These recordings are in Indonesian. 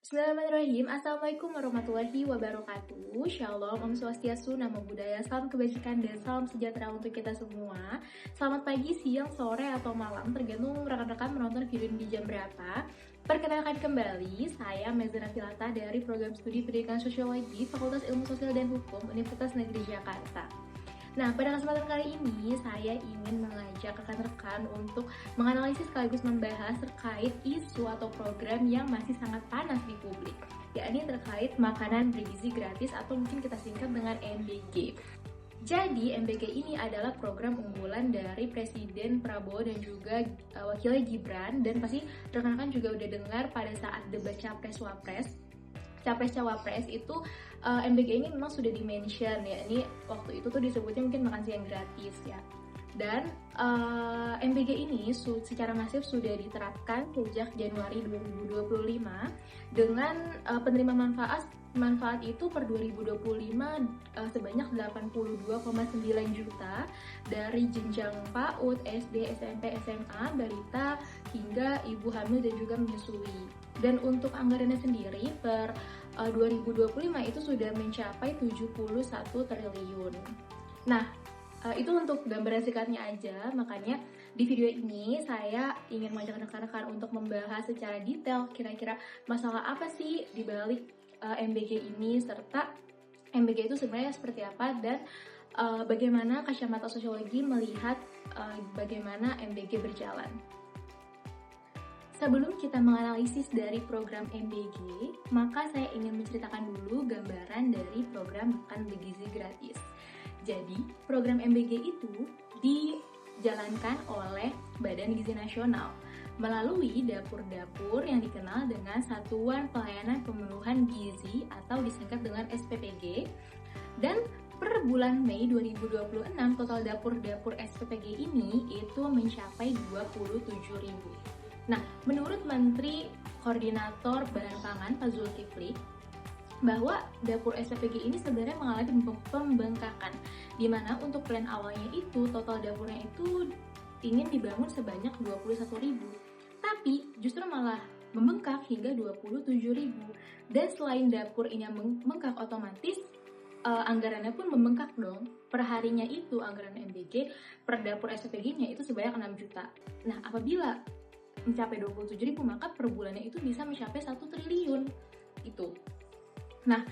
Bismillahirrahmanirrahim. Assalamualaikum warahmatullahi wabarakatuh. Shalom, Om Swastiastu, Namo Buddhaya, salam kebajikan dan salam sejahtera untuk kita semua. Selamat pagi, siang, sore, atau malam, tergantung rekan-rekan menonton video ini di jam berapa. Perkenalkan kembali, saya Mezara Filata dari Program Studi Pendidikan Sosiologi Fakultas Ilmu Sosial dan Hukum Universitas Negeri Jakarta. Nah, pada kesempatan kali ini saya ingin mengajak rekan-rekan untuk menganalisis sekaligus membahas terkait isu atau program yang masih sangat panas di publik, yakni terkait makanan bergizi gratis atau mungkin kita singkat dengan MBG. Jadi, MBG ini adalah program unggulan dari Presiden Prabowo dan juga wakilnya Gibran, dan pasti rekan-rekan juga udah dengar pada saat debat Capres-Wapres. Capres-Cawapres itu MBG ini memang sudah di-mention ya, ini waktu itu tuh disebutnya mungkin makan siang gratis ya. Dan MBG ini secara masif sudah diterapkan sejak Januari 2025 dengan penerima manfaat itu per 2025 sebanyak 82,9 juta dari jenjang PAUD, SD, SMP, SMA, balita hingga ibu hamil dan juga menyusui. Dan untuk anggarannya sendiri per 2025 itu sudah mencapai 71 triliun. Nah, itu untuk gambaran singkatnya aja, makanya di video ini saya ingin mengajak rekan-rekan untuk membahas secara detail kira-kira masalah apa sih di balik MBG ini, serta MBG itu sebenarnya seperti apa, dan bagaimana kacamata sosiologi melihat bagaimana MBG berjalan. Sebelum kita menganalisis dari program MBG, maka saya ingin menceritakan dulu gambaran dari program makan bergizi gratis. Jadi, program MBG itu dijalankan oleh Badan Gizi Nasional melalui dapur-dapur yang dikenal dengan Satuan Pelayanan Pemenuhan Gizi atau disingkat dengan SPPG. Dan per bulan Mei 2026, total dapur-dapur SPPG ini itu mencapai 27.000. Nah, menurut Menteri Koordinator Badan Pangan Pak Zulkifli, bahwa dapur SPPG ini sebenarnya mengalami pembengkakan, di mana untuk plan awalnya itu total dapurnya itu ingin dibangun sebanyak 21.000, tapi justru malah membengkak hingga 27.000. Dan selain dapur ini yang membengkak, otomatis anggarannya pun membengkak dong. Perharinya itu anggaran MBG per dapur SPPG-nya itu sebanyak 6 juta. Nah, apabila mencapai 27.000, maka per bulannya itu bisa mencapai 1 triliun itu. Nah,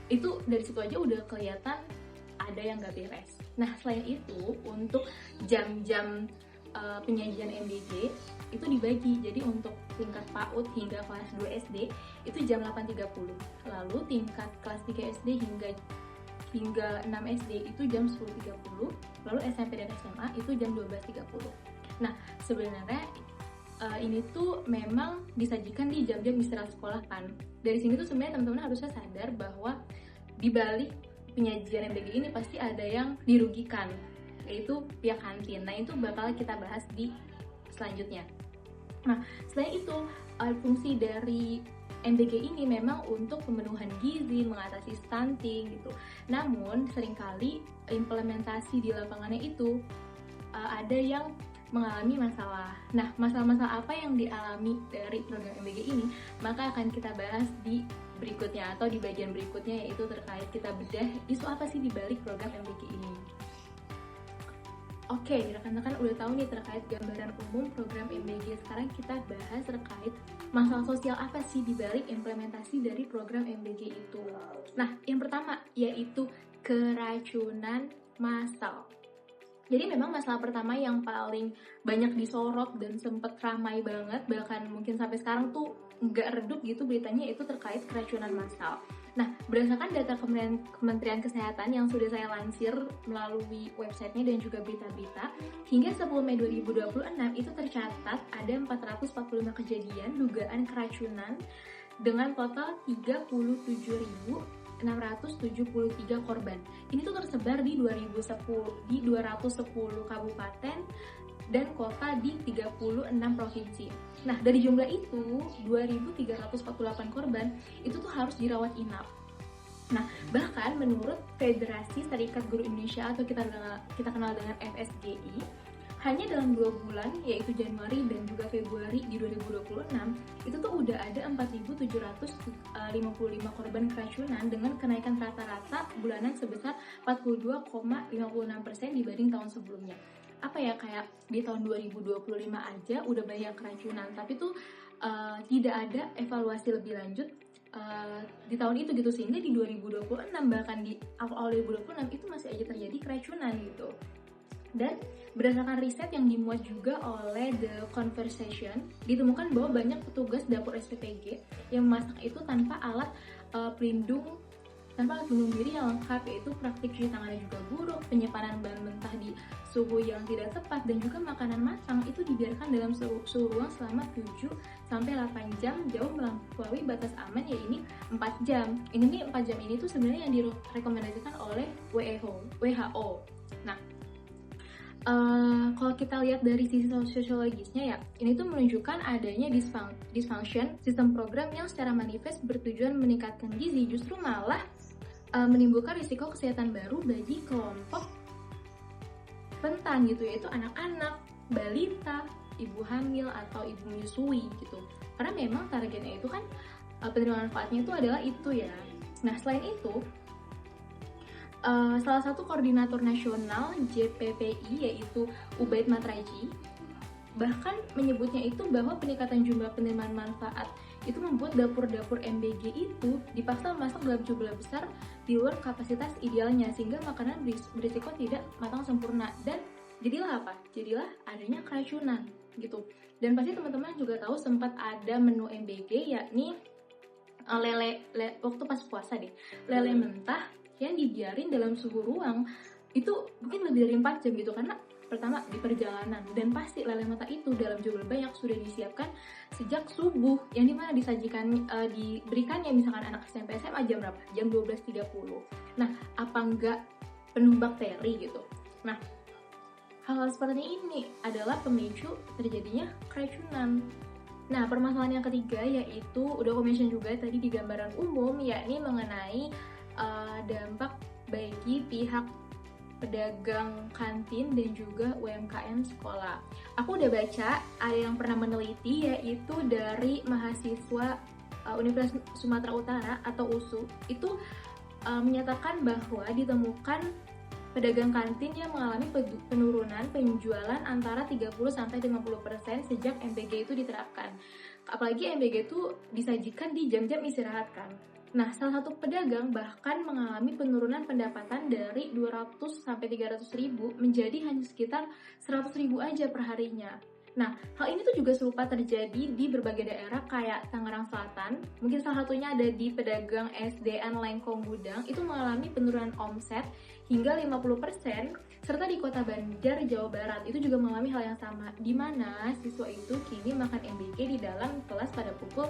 itu dari situ aja udah kelihatan ada yang gak beres. Nah, selain itu untuk jam-jam penyajian MBG itu dibagi. Jadi untuk tingkat PAUD hingga kelas 2 SD itu jam 8.30. Lalu tingkat kelas 3 SD hingga 6 SD itu jam 10.30. Lalu SMP dan SMA itu jam 12.30. Nah, sebenarnya ini tuh memang disajikan di jam-jam istirahat sekolah kan. Dari sini tuh sebenarnya teman-teman harusnya sadar bahwa di balik penyajian MBG ini pasti ada yang dirugikan, yaitu pihak kantin. Nah, itu bakal kita bahas di selanjutnya. Nah, selain itu fungsi dari MBG ini memang untuk pemenuhan gizi, mengatasi stunting gitu. Namun seringkali implementasi di lapangannya itu ada yang mengalami masalah. Nah, masalah-masalah apa yang dialami dari program MBG ini, maka akan kita bahas di berikutnya atau di bagian berikutnya, yaitu terkait kita bedah isu apa sih di balik program MBG ini. Oke, rekan-rekan udah tahu nih terkait gambaran umum program MBG. Sekarang kita bahas terkait masalah sosial apa sih di balik implementasi dari program MBG itu. Nah, yang pertama yaitu keracunan massal. Jadi memang masalah pertama yang paling banyak disorot dan sempat ramai banget, bahkan mungkin sampai sekarang tuh nggak redup gitu beritanya, itu terkait keracunan massal. Nah, berdasarkan data Kementerian Kesehatan yang sudah saya lansir melalui websitenya dan juga berita-berita, hingga 10 Mei 2026 itu tercatat ada 445 kejadian dugaan keracunan dengan total 37.673 korban. Ini tuh tersebar di 210 kabupaten dan kota di 36 provinsi. Nah, dari jumlah itu 2.348 korban itu tuh harus dirawat inap. Nah, bahkan menurut Federasi Serikat Guru Indonesia atau kita kenal dengan FSGI, hanya dalam 2 bulan, yaitu Januari dan juga Februari di 2026, itu tuh udah ada 4.755 korban keracunan dengan kenaikan rata-rata bulanan sebesar 42,56% dibanding tahun sebelumnya. Apa ya, kayak di tahun 2025 aja udah banyak keracunan, tapi tuh tidak ada evaluasi lebih lanjut di tahun itu gitu, sehingga di 2026 bahkan di awal 2026 itu masih aja terjadi keracunan gitu. Dan berdasarkan riset yang dimuat juga oleh The Conversation, ditemukan bahwa banyak petugas dapur SPPG yang memasak itu tanpa alat pelindung diri yang lengkap, yaitu praktik cuci tangannya juga buruk, penyimpanan bahan mentah di suhu yang tidak tepat, dan juga makanan matang itu dibiarkan dalam suhu ruang selama 7-8 jam, jauh melampaui batas aman, ya ini 4 jam. Ini nih 4 jam ini tuh sebenarnya yang direkomendasikan oleh WHO. Nah, kalau kita lihat dari sisi sosiologisnya ya, ini tuh menunjukkan adanya dysfunction sistem program yang secara manifest bertujuan meningkatkan gizi, justru malah menimbulkan risiko kesehatan baru bagi kelompok rentan gitu, yaitu anak-anak, balita, ibu hamil atau ibu menyusui gitu. Karena memang targetnya itu kan penerimaan manfaatnya itu adalah itu ya. Nah, selain itu salah satu koordinator nasional JPPI yaitu Ubaid Matraji bahkan menyebutnya itu bahwa peningkatan jumlah penerimaan manfaat itu membuat dapur-dapur MBG itu dipaksa memasak dalam jumlah besar di luar kapasitas idealnya, sehingga makanan berisiko tidak matang sempurna, dan jadilah apa? Jadilah adanya keracunan gitu. Dan pasti teman-teman juga tahu sempat ada menu MBG yakni lele waktu pas puasa deh, lele mentah yang dibiarin dalam suhu ruang itu mungkin lebih dari 4 jam gitu, karena pertama di perjalanan, dan pasti lele mentah itu dalam jumlah banyak sudah disiapkan sejak subuh, yang dimana disajikan diberikannya misalkan anak SMP SMA jam berapa? Jam 12.30. Nah, apa enggak penuh bakteri gitu? Nah, hal seperti ini adalah pemicu terjadinya keracunan. Nah, permasalahan yang ketiga yaitu udah aku mention juga tadi di gambaran umum, yakni mengenai dampak bagi pihak pedagang kantin dan juga UMKM sekolah. Aku udah baca ada yang pernah meneliti, yaitu dari mahasiswa Universitas Sumatera Utara atau USU itu menyatakan bahwa ditemukan pedagang kantin yang mengalami penurunan penjualan antara 30-50% sejak MBG itu diterapkan. Apalagi MBG itu disajikan di jam-jam istirahat kan. Nah, salah satu pedagang bahkan mengalami penurunan pendapatan dari 200-300 ribu menjadi hanya sekitar 100 ribu aja per harinya. Nah, hal ini tuh juga serupa terjadi di berbagai daerah kayak Tangerang Selatan. Mungkin salah satunya ada di pedagang SDN Lengkong Gudang, itu mengalami penurunan omset hingga 50%, serta di Kota Banjar, Jawa Barat, itu juga mengalami hal yang sama, di mana siswa itu kini makan MBG di dalam kelas pada pukul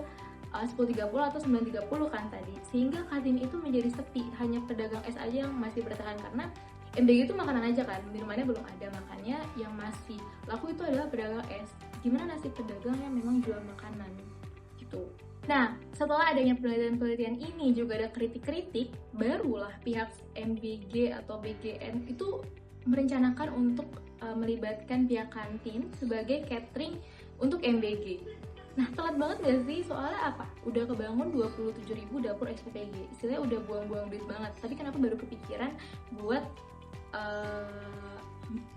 10.30 atau 9.30 kan tadi, sehingga kantin itu menjadi sepi, hanya pedagang es aja yang masih bertahan karena MBG itu makanan aja kan, minumannya belum ada, makanya yang masih laku itu adalah pedagang es. Gimana nasib pedagang yang memang jual makanan gitu. Nah, setelah adanya penelitian-penelitian ini juga ada kritik-kritik, barulah pihak MBG atau BGN itu merencanakan untuk melibatkan pihak kantin sebagai catering untuk MBG. Nah, telat banget gak sih? Soalnya apa? Udah kebangun 27.000 dapur SPPG. Istilahnya udah buang-buang duit banget. Tapi kenapa baru kepikiran buat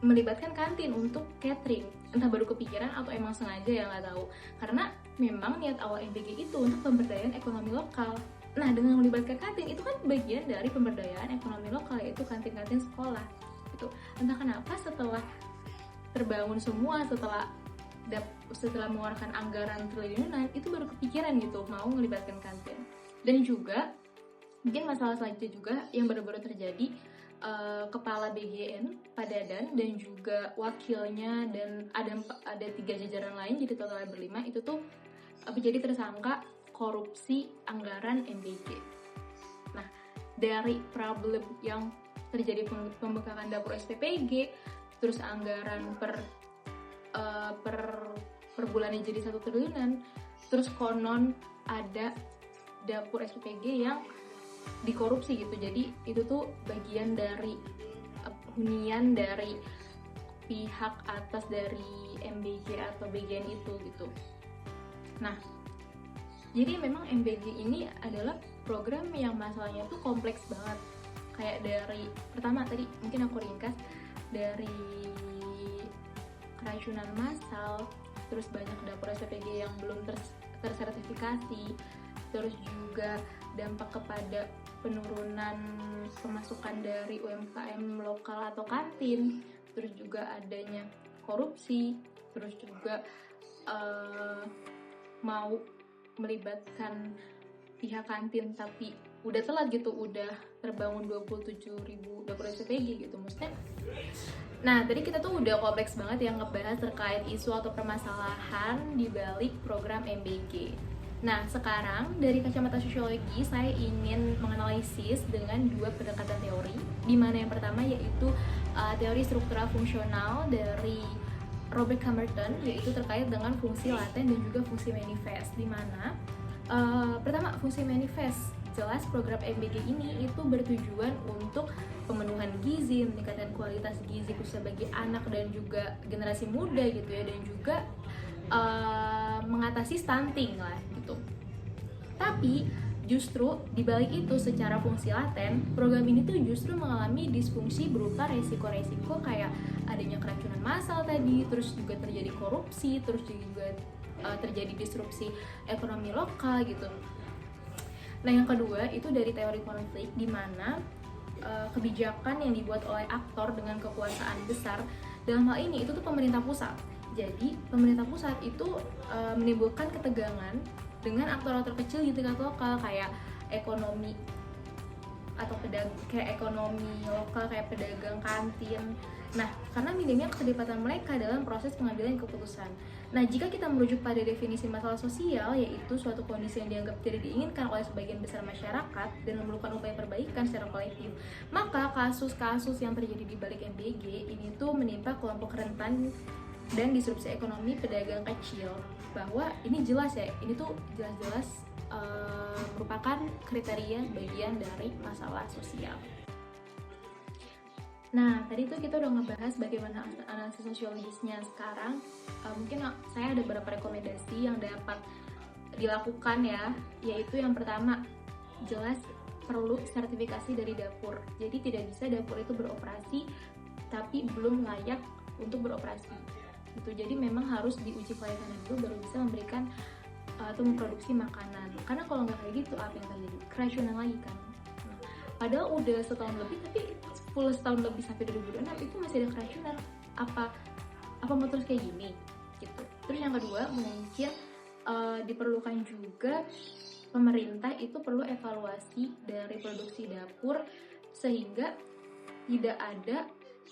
melibatkan kantin untuk catering? Entah baru kepikiran atau emang sengaja, ya nggak tahu. Karena memang niat awal MBG itu untuk pemberdayaan ekonomi lokal. Nah, dengan melibatkan kantin itu kan bagian dari pemberdayaan ekonomi lokal, yaitu kantin-kantin sekolah. Gitu. Entah kenapa setelah terbangun semua, setelah mengeluarkan anggaran triliunan, itu baru kepikiran gitu mau melibatkan kantin. Dan juga mungkin masalah selanjutnya juga yang baru-baru terjadi, kepala BGN Pak Dadan dan juga wakilnya dan ada 3 jajaran lain, jadi totalnya berlima, itu tuh menjadi tersangka korupsi anggaran MBG. Nah, dari problem yang terjadi pembengkakan dapur SPPG, terus anggaran per bulannya jadi 1 triliunan, terus konon ada dapur SPPG yang dikorupsi gitu. Jadi itu tuh bagian dari hunian dari pihak atas dari MBG atau BGN itu gitu. Nah, jadi memang MBG ini adalah program yang masalahnya tuh kompleks banget. Kayak dari pertama tadi mungkin aku ringkas, dari keracunan massal, terus banyak dapur SPG yang belum tersertifikasi, terus juga dampak kepada penurunan pemasukan dari UMKM lokal atau kantin, terus juga adanya korupsi, terus juga mau melibatkan pihak kantin tapi udah telat gitu, udah terbangun 27.000 dapur SPG gitu maksudnya. Nah, tadi kita tuh udah kompleks banget yang ngebahas terkait isu atau permasalahan di balik program MBG. Nah, sekarang dari kacamata sosiologi saya ingin menganalisis dengan dua pendekatan teori, di mana yang pertama yaitu teori struktural fungsional dari Robert Camerton, yaitu terkait dengan fungsi laten dan juga fungsi manifest, di mana pertama fungsi manifest. Jelas program MBG ini itu bertujuan untuk pemenuhan gizi, meningkatkan kualitas gizi khususnya bagi anak dan juga generasi muda gitu ya, dan juga mengatasi stunting lah gitu. Tapi justru dibalik itu secara fungsi laten, program ini tuh justru mengalami disfungsi berupa resiko-resiko kayak adanya keracunan massal tadi, terus juga terjadi korupsi, terus juga terjadi disrupsi ekonomi lokal gitu. Nah, yang kedua itu dari teori konflik, di mana kebijakan yang dibuat oleh aktor dengan kekuasaan besar, dalam hal ini itu tuh pemerintah pusat. Jadi pemerintah pusat itu menimbulkan ketegangan dengan aktor-aktor kecil di tingkat lokal kayak ekonomi atau kayak ekonomi lokal kayak pedagang kantin. Nah, karena minimnya keterlibatan mereka dalam proses pengambilan keputusan. Nah, jika kita merujuk pada definisi masalah sosial, yaitu suatu kondisi yang dianggap tidak diinginkan oleh sebagian besar masyarakat dan memerlukan upaya perbaikan secara kolektif, maka kasus-kasus yang terjadi di balik MBG ini tuh menimpa kelompok rentan dan disrupsi ekonomi pedagang kecil. Bahwa ini jelas ya, ini tuh jelas-jelas merupakan kriteria bagian dari masalah sosial. Nah, tadi tuh kita udah ngebahas bagaimana analisis sosiologisnya. Sekarang mungkin saya ada beberapa rekomendasi yang dapat dilakukan ya, yaitu yang pertama, jelas perlu sertifikasi dari dapur. Jadi tidak bisa dapur itu beroperasi tapi belum layak untuk beroperasi. Gitu. Jadi memang harus diuji kelayakan dulu baru bisa memberikan atau memproduksi makanan. Karena kalau nggak kayak gitu, apa yang terjadi? Keracunan lagi kan. Nah, padahal udah setahun lebih, tapi 10 tahun lebih sampai 2026 itu masih ada keracunan. Apa mau terus kayak gini? Gitu. Terus yang kedua, mungkin diperlukan juga pemerintah itu perlu evaluasi dari produksi dapur sehingga tidak ada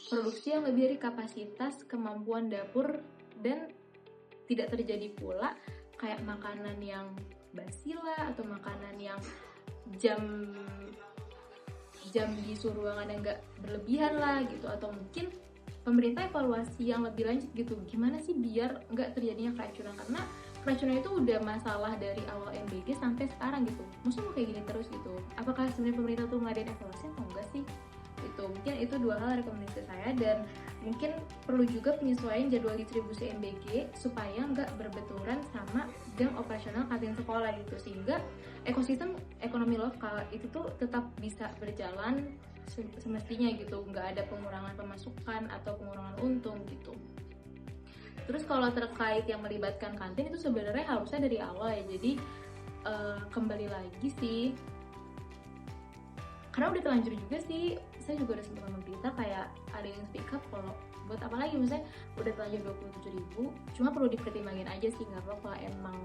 produksi yang lebih dari kapasitas kemampuan dapur dan tidak terjadi pula kayak makanan yang basi lah atau makanan yang jam di suhu ruangan yang nggak berlebihan lah gitu, atau mungkin pemerintah evaluasi yang lebih lanjut gitu, gimana sih biar nggak terjadinya keracunan, karena keracunan itu udah masalah dari awal MBG sampai sekarang gitu. Maksudnya mau kayak gini terus gitu, apakah sebenarnya pemerintah tuh ngadain evaluasi atau enggak sih? Itu mungkin itu dua hal rekomendasi saya, dan mungkin perlu juga penyesuaian jadwal distribusi MBG supaya nggak berbenturan sama jam operasional kantin sekolah gitu, sehingga ekosistem ekonomi lokal itu tuh tetap bisa berjalan semestinya gitu, nggak ada pengurangan pemasukan atau pengurangan untung gitu. Terus kalau terkait yang melibatkan kantin itu sebenarnya harusnya dari awal ya, jadi kembali lagi sih, karena udah terlanjur juga sih, saya juga udah sempat nonton berita kayak ada yang speak up kalau buat apa lagi, maksudnya udah terlanjur 27.000, cuma perlu dipertimbangin aja sih, nggak apa-apa kalau emang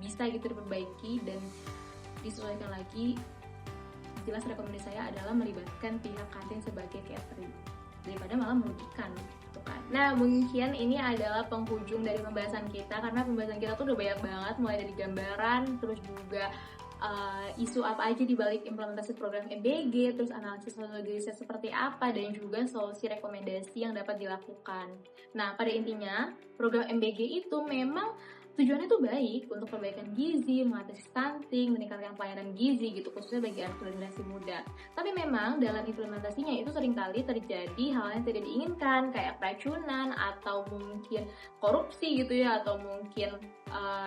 bisa gitu diperbaiki dan disesuaikan lagi. Jelas rekomendasi saya adalah melibatkan pihak kantin sebagai catering daripada malah merugikan gitu kan. Nah, mungkin ini adalah penghujung dari pembahasan kita, karena pembahasan kita tuh udah banyak banget, mulai dari gambaran, terus juga isu apa aja di balik implementasi program MBG, terus analisis sosiologisnya seperti apa, dan juga solusi rekomendasi yang dapat dilakukan. Nah, pada intinya program MBG itu memang Tujuannya tuh baik untuk perbaikan gizi, mengatasi stunting, meningkatkan pelayanan gizi gitu, khususnya bagi anak dan generasi muda. Tapi memang dalam implementasinya itu seringkali terjadi hal yang tidak diinginkan, kayak keracunan atau mungkin korupsi gitu ya, atau mungkin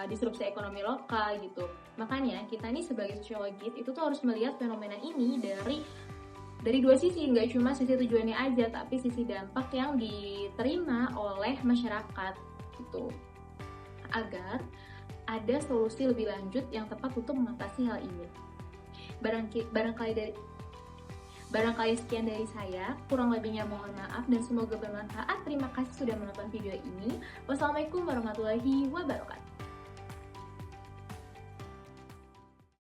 disrupsi ekonomi lokal gitu. Makanya kita nih sebagai sosiologis itu tuh harus melihat fenomena ini dari dua sisi, nggak cuma sisi tujuannya aja, tapi sisi dampak yang diterima oleh masyarakat gitu, agar ada solusi lebih lanjut yang tepat untuk mengatasi hal ini. Barangkali sekian dari saya, kurang lebihnya mohon maaf dan semoga bermanfaat. Terima kasih sudah menonton video ini. Wassalamualaikum warahmatullahi wabarakatuh.